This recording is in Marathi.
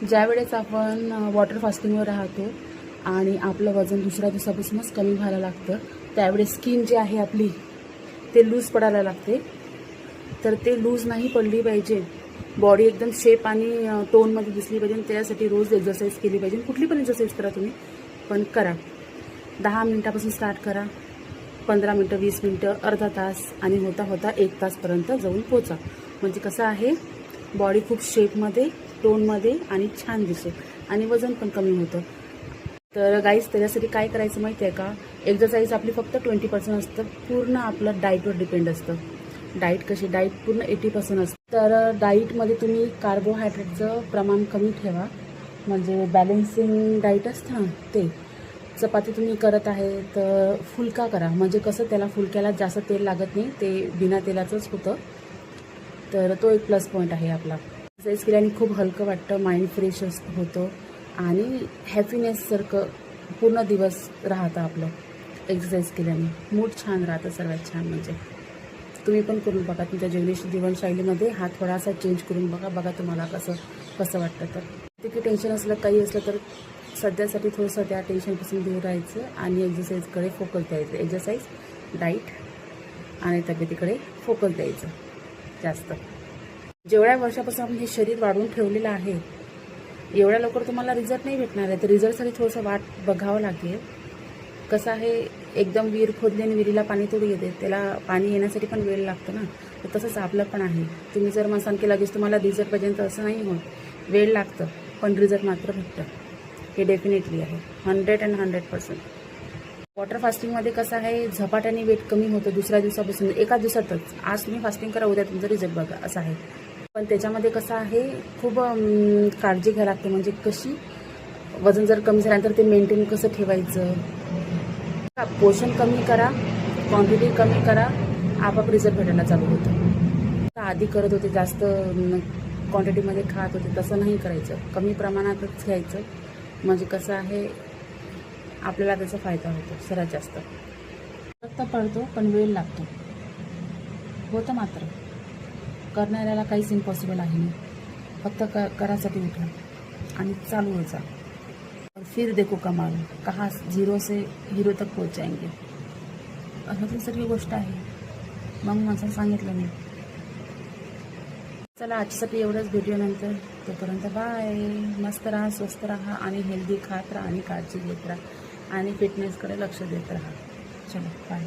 ज्यावेळेस आपण वॉटर फास्टिंगवर राहतो आणि आपलं वजन दुसऱ्या दिवसापासूनच कमी व्हायला लागतं, त्यावेळेस स्किन जी आहे आपली ते लूज पडायला लागते. तर ते लूज नाही पडली पाहिजे, बॉडी एकदम शेप आणि टोनमध्ये दिसली पाहिजे. त्यासाठी रोज एक्सरसाइज केली पाहिजे. कुठली पण एक्सरसाइज करा तुम्ही, पण करा. 10 मिनिटापासून स्टार्ट करा, 15 मिनटं, 20 मिनटं, अर्धा तास आणि होता होता 1 तासपर्यंत जाऊन पोचा. म्हणजे कसं आहे, बॉडी खूप शेपमध्ये, टोनमध्ये आणि छान दिसेल आणि वजन पण कमी होतं. तर गाईज, त्याच्यासाठी काय करायचं माहिती आहे का, एक्सरसाइज आपली फक्त 20% असतं. पूर्ण आपलं डाईटवर डिपेंड असतं. डाईट कशी, डाईट पूर्ण 80% असतं. तर डाईटमध्ये तुम्ही कार्बोहायड्रेटचं प्रमाण कमी ठेवा. म्हणजे बॅलन्सिंग डाईट असतं ना ते. चपाती तुम्ही करत आहे तर फुलका करा. म्हणजे कसं, त्याला फुलक्याला जास्त तेल लागत नाही, ते बिना तेलाचंच होतं. तर तो एक प्लस पॉईंट आहे आपला. एक्सरसाइज केल्याने खूप हलकं वाटतं, माइंड फ्रेश होतो आणि हॅपीनेससारखं पूर्ण दिवस राहतं आपलं. एक्सरसाइज केल्याने मूड छान राहतं, सर्वात छान. म्हणजे तुम्ही पण करून बघा, तुमच्या जीवनशैलीमध्ये हा थोडासा चेंज करून बघा तुम्हाला कसं वाटतं. तर किती टेन्शन असलं, काही असलं तर सध्यासाठी थोडंसं त्या टेन्शनपासून दूर राहायचं आणि एक्सरसाइजकडे फोकस द्यायचं. एक्सरसाइज, डाईट आणि तब्येतीकडे फोकस द्यायचं जास्त. जेवढ्या वर्षापासून आपण हे शरीर वाढवून ठेवलेलं आहे, एवढ्या लवकर तुम्हाला रिझल्ट नाही भेटणार आहे. तर रिझल्टसाठी थोडंसं वाट बघावं लागेल. कसं आहे, एकदम विहीर खोदली आणि विहिरीला पाणी थोडी येते, त्याला पाणी येण्यासाठी पण वेळ लागतो ना. तर तसंच आपलं पण आहे. तुम्ही जर म्हणसान की लगेच तुम्हाला रिझल्ट पाहिजे, तर असं नाही होत. वेळ लागतं, पण रिझल्ट मात्र भेटतं. हे डेफिनेटली आहे, 100% वॉटर फास्टिंगमध्ये कसं आहे, झपाट्याने वेट कमी होतं दुसऱ्या दिवसापासून, एका दिवसातच. आज तुम्ही फास्टिंग करा, उद्या तुमचं रिझल्ट बघा, असं आहे. पण त्याच्यामध्ये कसं आहे, खूप काळजी घ्यायला लागते. म्हणजे कशी, वजन जर कमी झाल्यानंतर ते मेंटेन कसं ठेवायचं. पोषण कमी करा, क्वांटिटी कमी करा, आपोआप रिझल्ट भेटायला चालू होतं. आधी करत होते, जास्त क्वांटिटीमध्ये खात होते, तसं नाही करायचं. कमी प्रमाणातच घ्यायचं. म्हणजे कसं आहे, आपल्याला त्याचा फायदा होतो सर्वात जास्त. फक्त पडतो, पण वेळ लागतो. होतं मात्र, करणाऱ्याला काहीच इम्पॉसिबल आहे नाही. फक्त करासाठी उठा आणि चालू व्हायचा. फिर देखो कमाल, कहाँ झिरो से हिरो तक पोहोच जाएंगे. असं ती सगळी गोष्ट आहे. मग माझं सांगितलं मी. चला, आजच्यासाठी एवढंच. भेटूयानंतर. तोपर्यंत बाय. मस्त राहा, स्वस्त राहा आणि हेल्दी खात राहा आणि काळजी घेत राहा आणि फिटनेसकडे लक्ष देत राहा. चलो बाय.